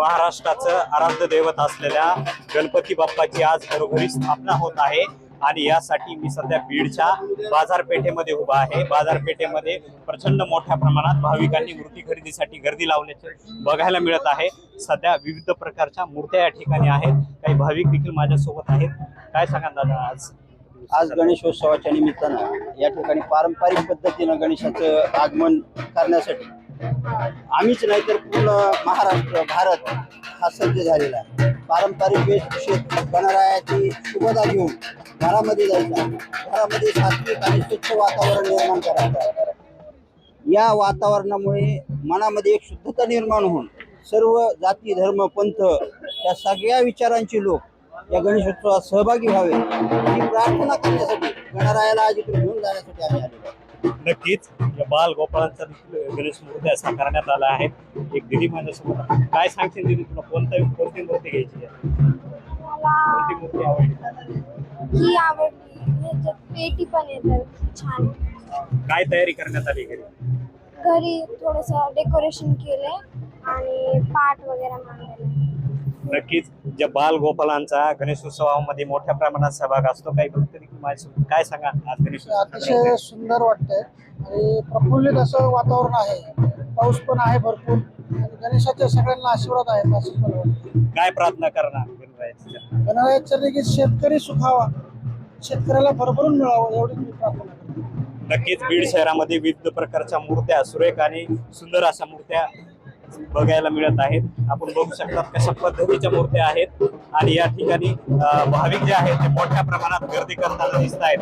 महाराष्ट्राचं आराध्य दैवत असलेल्या गणपती बाप्पाची आज घरोघरी स्थापना होत आहे आणि यासाठी मी सध्या बीडच्या बाजारपेठेमध्ये उभा आहे। बाजारपेठेमध्ये प्रचंड मोठ्या प्रमाणात भाविकांनी मूर्ती खरेदीसाठी गर्दी लावल्याचे बघायला मिळत आहे। सध्या विविध प्रकारच्या मूर्त्या या ठिकाणी आहेत। काही भाविक देखील माझ्यासोबत आहेत। काय सांगा दादा, आज गणेशोत्सवाच्या निमित्तानं या ठिकाणी पारंपरिक पद्धतीनं गणेशाचं आगमन करण्यासाठी आम्हीच नाही तर पूर्ण महाराष्ट्र भारत हा सज्ज झालेला आहे। पारंपरिक वेशभूषेत गणरायाची शुभता घेऊन घरामध्ये जायचा, घरामध्ये सात्विक आणि स्वच्छ वातावरण निर्माण करायचं। या वातावरणामुळे मनामध्ये एक शुद्धता निर्माण होऊन सर्व जाती धर्म पंथ या सगळ्या विचारांचे लोक या गणेशोत्सवात सहभागी व्हावे ही प्रार्थना करण्यासाठी गणरायाला आज इकडे घेऊन जाण्यासाठी आम्ही आलेलो आहोत। नक्कीच या बाल गोपाळांचा गणेश मूर्ती असा करण्यात आला आहे। एक दिदी माझ्यासोबत, काय सांगशील दिदी, तुला कोणती मूर्ती घ्यायची आहे? कोणती मूर्ती आवडली? ही आवडली, ह्याच्यात पेटी पण येतात छान। काय तयारी करण्यात आली घरी? घरी थोडस डेकोरेशन केलंय आणि पाट वगैरे मांडलेलं। नक्कीच ज्या बाल गोपालांचा गणेशोत्सवामध्ये मोठ्या प्रमाणात सहभाग असतो, काही भक्त देखील माझ्यासोबत, काय सांगा आज अतिशय सुंदर वाटतंय आणि प्रफुल्लित असं वातावरण आहे। पाऊस पण आहे भरपूर आणि गणेशाच्या सगळ्यांना आशीर्वाद आहेत असं मला वाटतं। काय प्रार्थना करणार गणरायाच्या देखील शेतकरी सुखावा, शेतकऱ्याला भरभरून मिळावं एवढीच मी प्रार्थना करतो। नक्कीच बीड शहरामध्ये विविध प्रकारच्या मूर्त्या, सुरेख आणि सुंदर अशा मूर्त्या बघायला मिळत आहेत। आपण बघू शकता कशा पद्धतीच्या मूर्त्या आहेत आणि या ठिकाणी भाविक जे आहेत ते मोठ्या प्रमाणात गर्दी करताना दिसत आहेत।